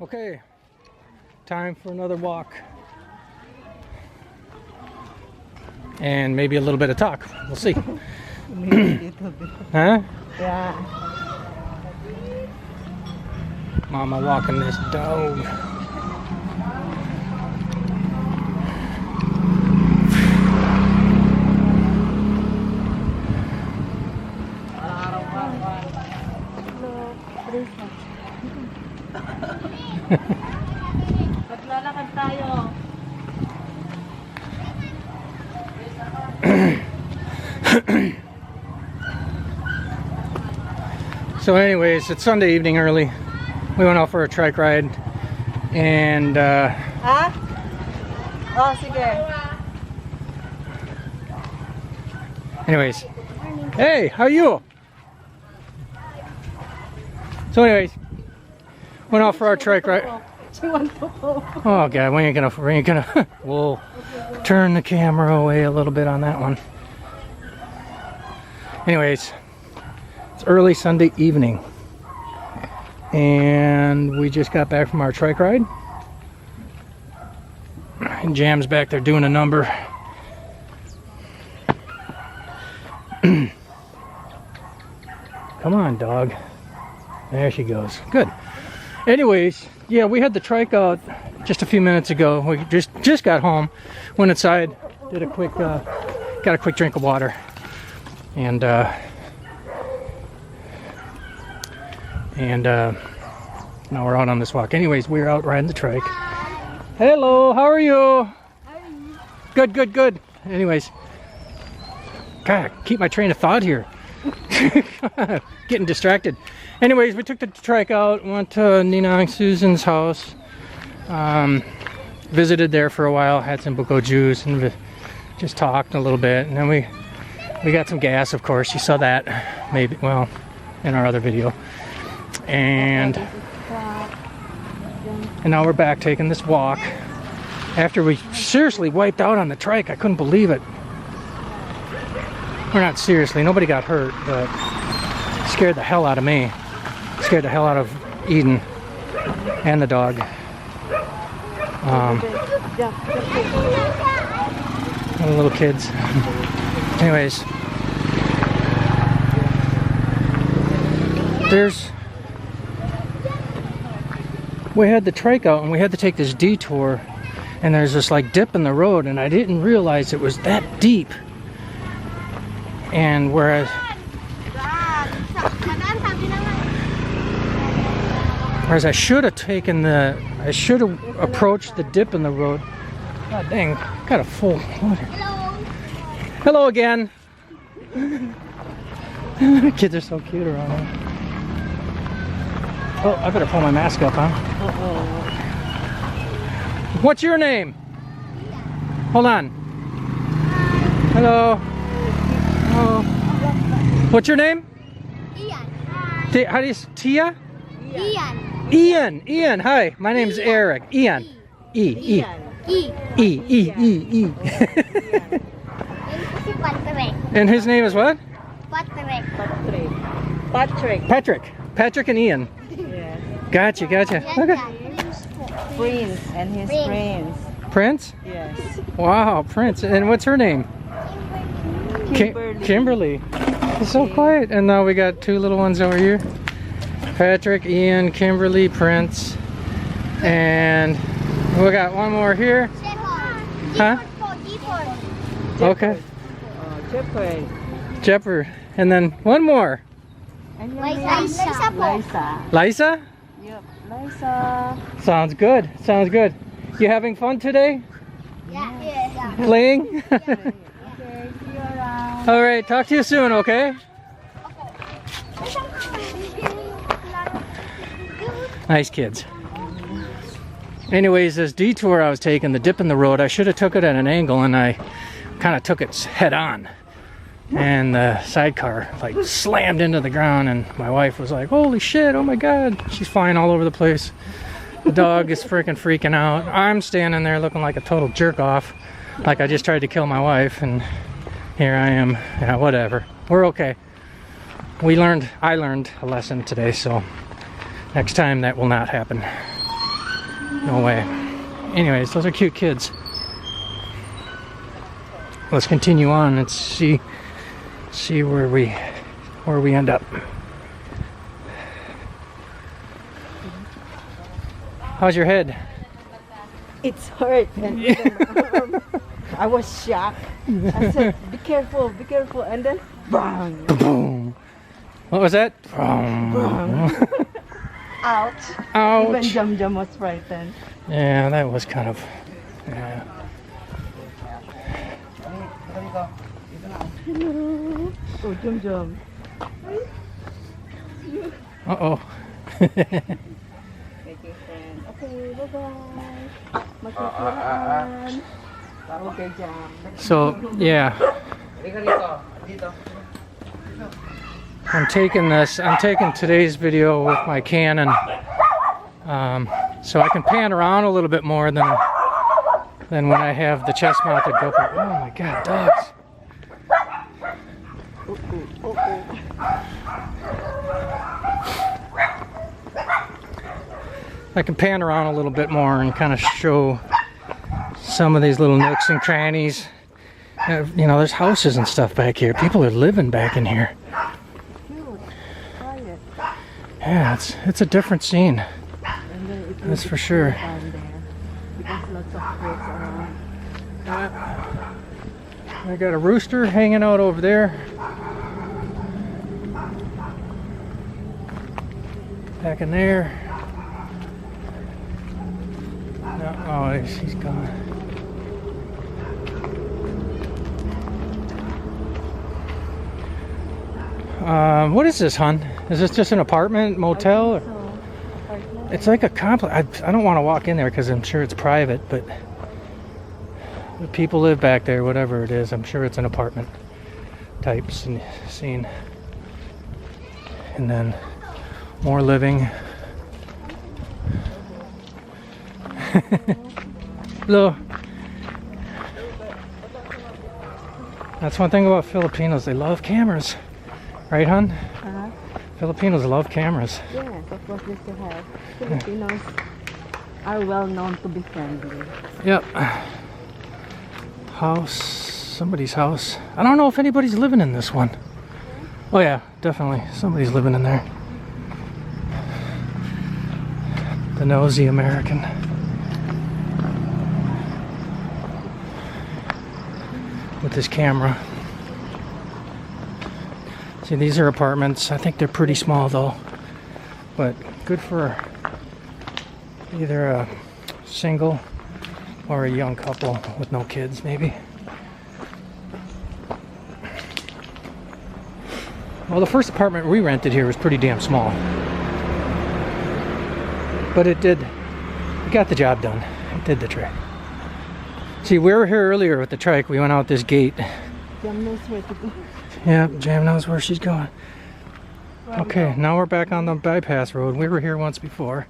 Okay, time for another walk. And maybe a little bit of talk. We'll see. Maybe a little bit. Huh? Yeah. Mama walking this dog. Maglalakad tayo. So anyways, it's Sunday evening early. We went out for a trike ride and Ha? Oh, sige. anyways. Hey, how are you? So anyways, went out for our trike ride. She wants to go. Oh god, we ain't gonna we'll turn the camera away a little bit on that one. Anyways, it's early Sunday evening and we just got back from our trike ride. And Jam's back there doing a number. Come on, dog. There she goes. Good. Anyways, yeah, we had the trike out just a few minutes ago. We just got home, went inside, did a quick got a quick drink of water, and now we're out on this walk. Anyways, we're out riding the trike. Hello, how are you? Good, good, good. Anyways, God, keep my train of thought here. Getting distracted. Anyways, we took the trike out, went to Nina and Susan's house, visited there for a while, had some buko juice, and just talked a little bit. And then we got some gas, of course. You saw that, maybe, well, in our other video. And now we're back taking this walk after we seriously wiped out on the trike. I couldn't believe it. Well, not seriously, nobody got hurt, but it scared the hell out of me. It scared the hell out of Eden and the dog. The little kids. Anyways, we had the trike out and we had to take this detour, and there's this like dip in the road, and I didn't realize it was that deep. And whereas I should have approached the dip in the road. God dang, got a full water. Hello again. Kids are so cute around here. Oh, I better pull my mask up, huh? What's your name? Hold on. Hello. Oh. What's your name? Ian. How do you Tia? Ian. Ian. Hi, my name's Eric. Ian. E. And his name is what? Patrick. Patrick and Ian. Yes. Gotcha. Okay. Prince and his friends. Prince? Yes. Wow, Prince. And what's her name? Kimberly. It's so quiet. And now we got two little ones over here. Patrick, Ian, Kimberly, Prince. And we got one more here. Huh? Okay. Jepper. And then one more. And your name? Liza. Liza? Yep. Liza. Sounds good. You having fun today? Yeah. Playing? Okay, see you around. All right, talk to you soon, okay? Nice kids. Anyways, this detour I was taking, the dip in the road, I should have took it at an angle, and I kind of took it head on. And the sidecar like slammed into the ground, and my wife was like, holy shit, oh my god. She's flying all over the place. The dog is freaking out. I'm standing there looking like a total jerk off, like I just tried to kill my wife, and here I am. Yeah, whatever. We're okay. I learned a lesson today, so next time that will not happen. No way. Anyways, those are cute kids. Let's continue on and see where we end up. How's your head? It's hurt. And I was shocked. I said, be careful, and then bang. Boom. What was that? Ouch. Ouch. Even Jum Jum was frightened. Yeah, that was kind of. Yeah. Oh, Jum Jum. Uh-oh. Making friends. Okay, bye-bye. Magkikiraan. Okay, Jam. So, yeah. I'm taking today's video with my Canon, so I can pan around a little bit more than when I have the chest mounted GoPro. Oh my God, dogs! I can pan around a little bit more and kind of show some of these little nooks and crannies. You know, there's houses and stuff back here. People are living back in here. Yeah, it's a different scene. That's for sure. I got a rooster hanging out over there. Back in there. No, oh, he's gone. What is this, hon? Is this just an apartment, motel? Or? It's like a complex. I don't want to walk in there because I'm sure it's private, but people live back there, whatever it is. I'm sure it's an apartment type scene. And then more living. Hello. That's one thing about Filipinos. They love cameras. Right, hon? Filipinos love cameras. Yes, of course we still have. Filipinos are well known to be friendly. Yep. House. Somebody's house. I don't know if anybody's living in this one. Oh yeah, definitely. Somebody's living in there. The nosy American. With his camera. See, these are apartments. I think they're pretty small though, but good for either a single or a young couple with no kids, maybe. Well, the first apartment we rented here was pretty damn small, but it got the job done. It did the trick. See, we were here earlier with the trike. We went out this gate. Jam knows where to go. Yeah, Jam knows where she's going. Okay, now we're back on the bypass road. We were here once before.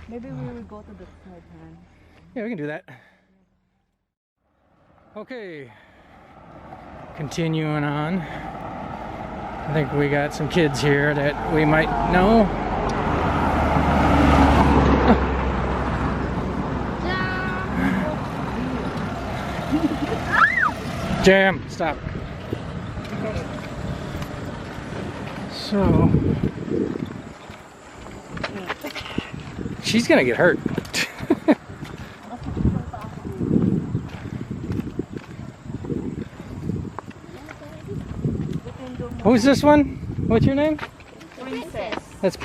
Maybe we will go to the side hand. Yeah, we can do that. Okay, continuing on. I think we got some kids here that we might know. Jam, stop. So, she's gonna get hurt. Who's this one? What's your name? Princess. That's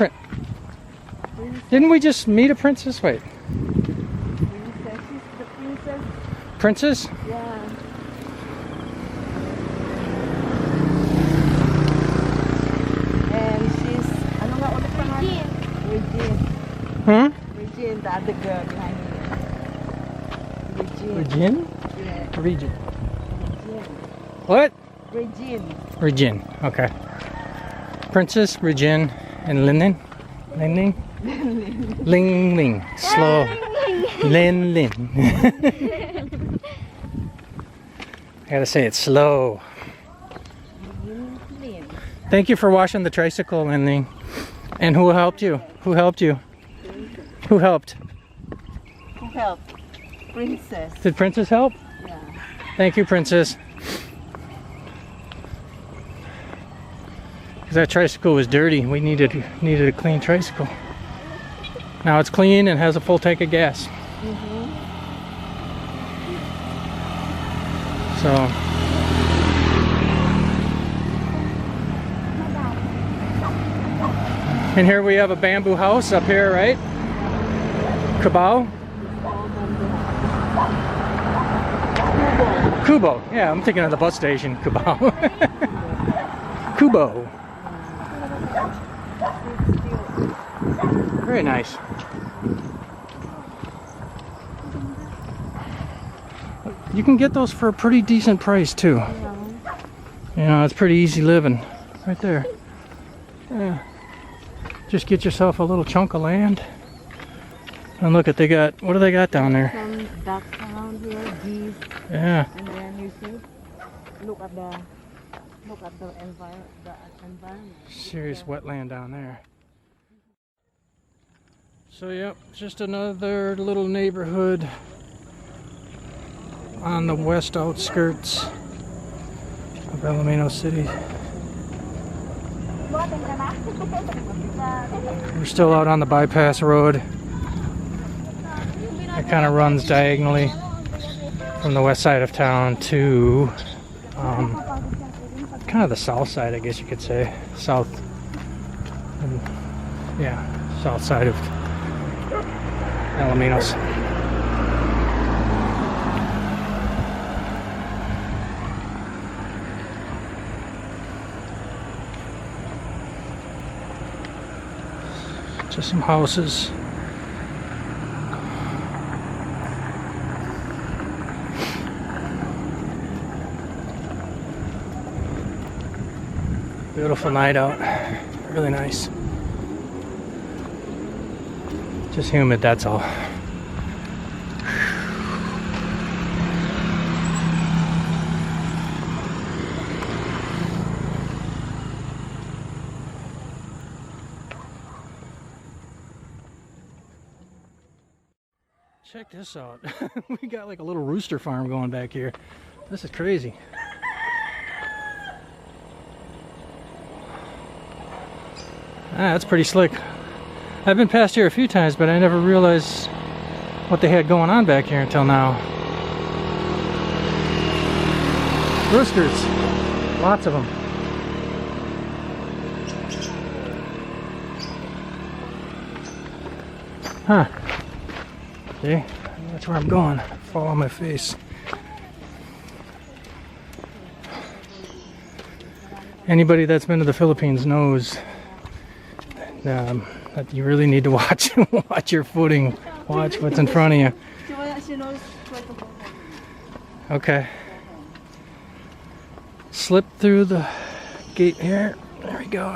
Didn't we just meet a princess? Wait. Princess. She's the princess. Princess? Yeah. And she's, ano nga ulit pangalan? Regine. Hmm? Regine, the other girl behind me. Regine. Regine? Yeah. Regine. Regine. What? Regine. Regine. Okay. Princess, Regine, and Lin. Ling Ling. Slow. Lin. I gotta say it slow. Thank you for washing the tricycle, Lin. And who helped you? Who helped you? Who helped? help. Princess. Did Princess help? Yeah. Thank you, Princess. Because that tricycle was dirty. We needed a clean tricycle. Now it's clean and has a full tank of gas. So. And here we have a bamboo house up here, right? Cabao? Kubo. Yeah, I'm thinking of the bus station. Cabao. Kubo. Very nice. You can get those for a pretty decent price too. You know, it's pretty easy living. Right there. Yeah. Just get yourself a little chunk of land. And look at, they got, what do they got down there? Some ducks around here, geese. Yeah. And then you see, look at the environment. Serious wetland down there. So yep, just another little neighborhood on the west outskirts of Alaminos City. We're still out on the bypass road. It kind of runs diagonally from the west side of town to kind of the south side, I guess you could say. South side of Alaminos. Just some houses. Beautiful night out. Really nice. Just humid, that's all. Check this out. We got like a little rooster farm going back here. This is crazy. That's pretty slick. I've been past here a few times, but I never realized what they had going on back here until now. Roosters. Lots of them. Huh. See? That's where I'm going. Fall on my face. Anybody that's been to the Philippines knows that you really need to watch your footing. Watch what's in front of you. Okay. Slip through the gate here. There we go.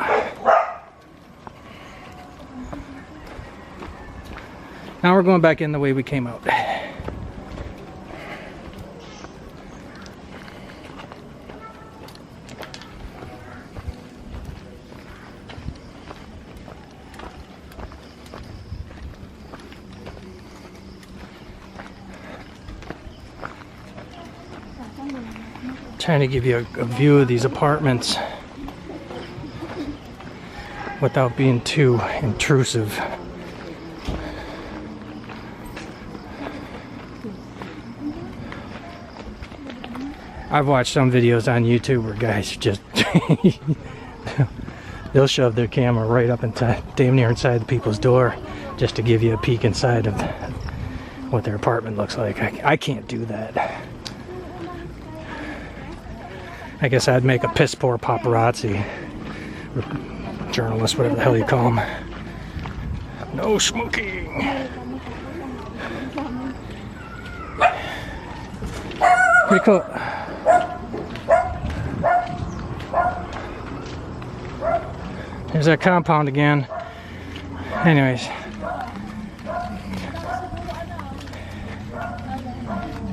Now we're going back in the way we came out. Trying to give you a view of these apartments without being too intrusive. I've watched some videos on YouTube where guys just they'll shove their camera right up into damn near inside the people's door just to give you a peek inside of what their apartment looks like. I can't do that. I guess I'd make a piss poor paparazzi or journalist, whatever the hell you call them. No smoking. Pretty cool. There's that compound again. Anyways.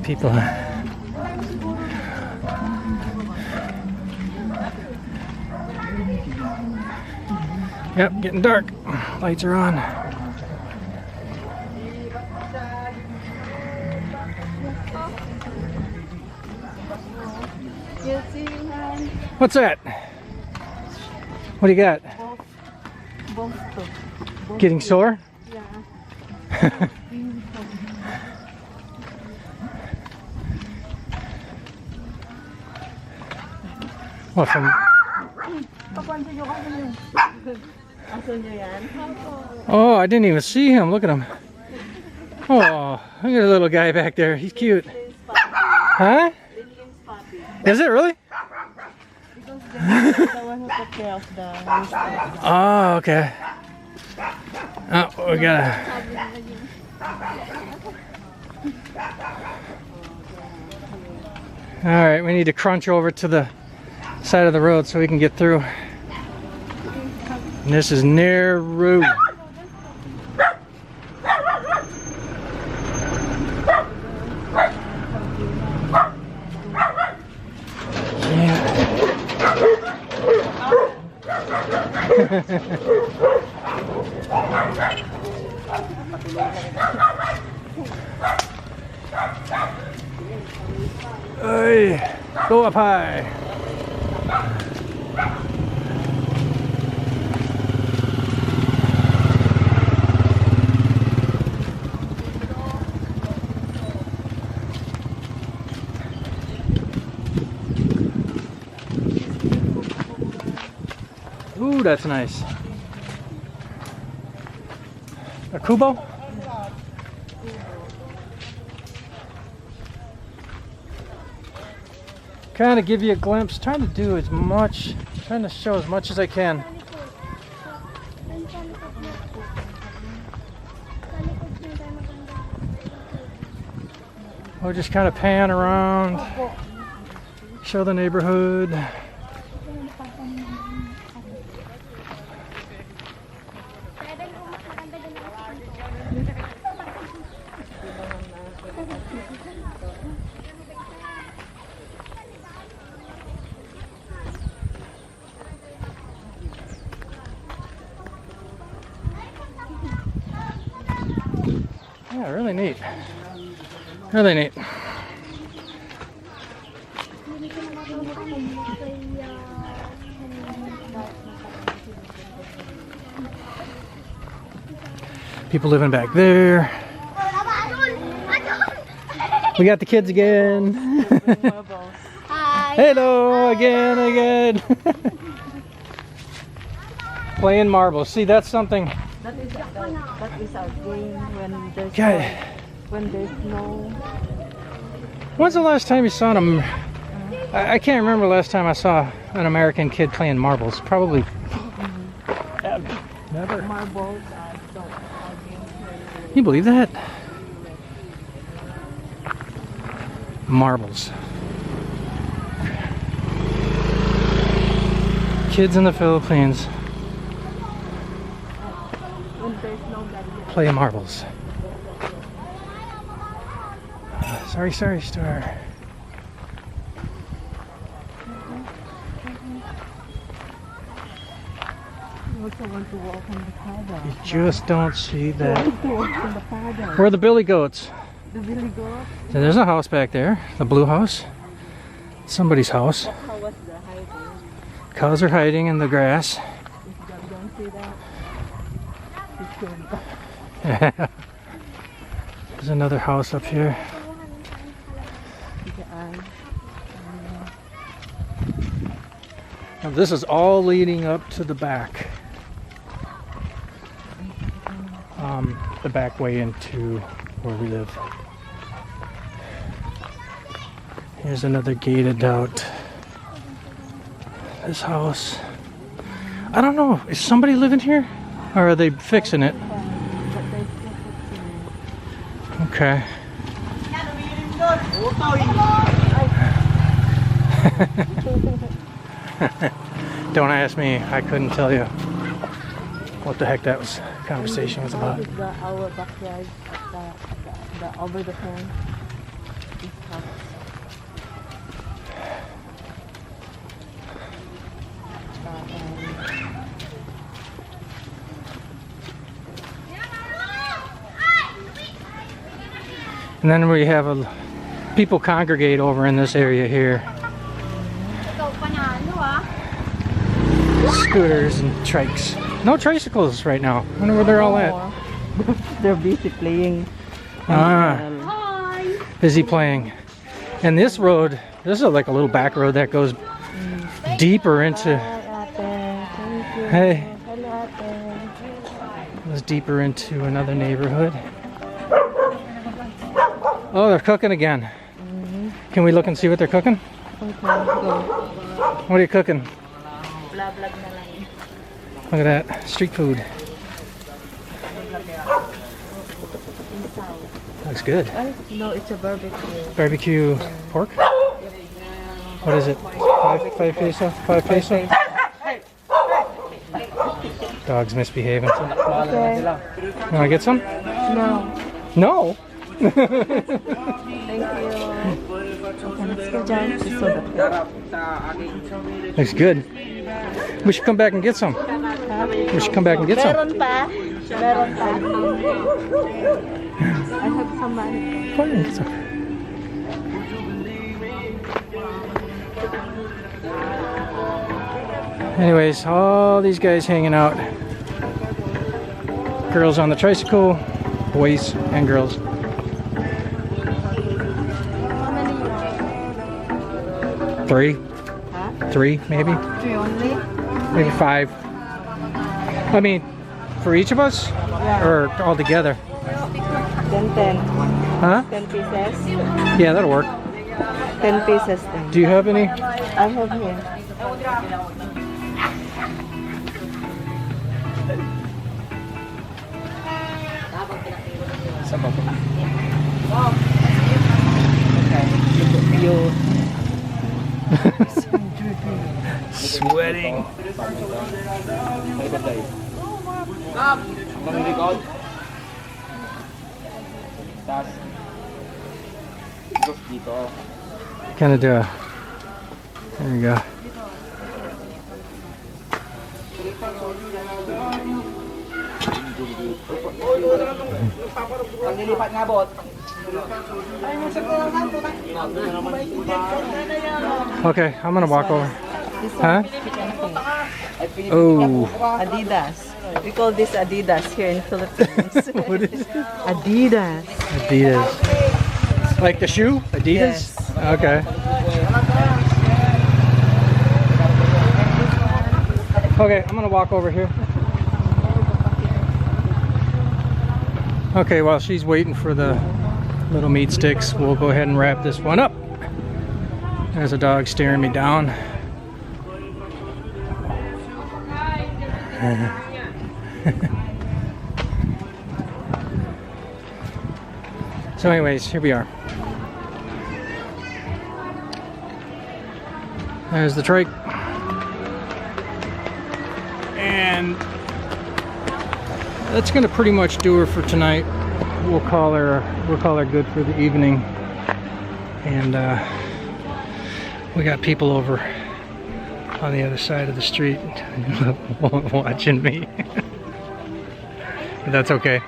People. Yep, getting dark. Lights are on. You see, man? What's that? What do you got? Bosto. Getting sore? Yeah. What from? Papansin nyo kasi yun. Aso nyo yan? Oh, I didn't even see him. Look at him. Oh, look at the little guy back there. He's cute. Huh? Is it really? Because they're the one who took care of the rooster. Oh, okay. Oh, we gotta. All right, we need to crunch over to the side of the road so we can get through. And this is narrow. Hey, go up high. Ooh, that's nice. A kubo? Kind of give you a glimpse, trying to do as much, trying to show as much as I can. We'll just kind of pan around, show the neighborhood. Yeah, really neat. Really neat. People living back there. We got the kids again. Hi. Hello again. Playing marbles. See, that's something. That is our game when there's no. When's the last time you saw them? I can't remember the last time I saw an American kid playing marbles. Probably never. Marbles. Can you believe that? Marbles. Kids in the Philippines play marbles. Sorry, store. You also want to walk on the paddock. You just don't see that. You want to walk on the paddock. Where are the billy goats? The billy goat. So there's a house back there, the blue house. Somebody's house. How was the hiding? Cows are hiding in the grass. If you don't see that, There's another house up here. Now this is all leading up to the back. The back way into where we live. Here's another gated out. This house. I don't know. Is somebody living here? Or are they fixing it? Okay. Don't ask me. I couldn't tell you what the heck that was conversation was about. This is our backyard the over the fence. This house. And then we have a People congregate over in this area here. Ikaw panalo ah. Scooters and trikes. No tricycles right now. I wonder where they're all at. They're busy playing. Ah, Hi. busy playing. And this road, this is like a little back road that goes deeper into. Hey, goes deeper into another neighborhood. Oh, they're cooking again. Can we look and see what they're cooking? Okay, go. What are you cooking? Blah blah na lang. Look at that, street food. Looks good. No, it's a barbecue. Barbecue pork? What is it? Five peso? 5 peso? Dog's misbehaving. Okay. You wanna get some? No. No? Thank you. Okay, let's go down to soda. Looks good. We should come back and get some. We should come back and get some. Meron pa? Meron pa. I have some money. Come on, get some. Anyways, all these guys hanging out. Girls on the tricycle, boys and girls. Three? Huh? 3 maybe? 3 only? Maybe 5. I mean, for each of us? Yeah. Or all together? 10. Huh? 10 pieces. Yeah, that'll work. 10 pieces then. Do you have any? I have here. You. Sweating. Kind of do a. There you go. Okay, I'm gonna walk over. Huh? Oh. Adidas. We call this Adidas here in Philippines. What is it? Adidas. Adidas. Like the shoe? Adidas? Yes. Okay. Okay, I'm gonna walk over here. Okay, while she's waiting for the little meat sticks, we'll go ahead and wrap this one up. There's a dog staring me down. So anyways, here we are. There's the trike. And that's gonna pretty much do her for tonight. We'll call her good for the evening. And we got people over on the other side of the street watching me. But that's okay.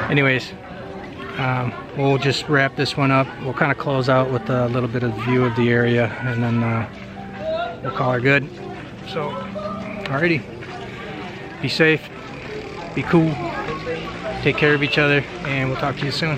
Anyways, we'll just wrap this one up. We'll kind of close out with a little bit of view of the area, and then we'll call her good. So, alrighty. Be safe, be cool, take care of each other, and we'll talk to you soon.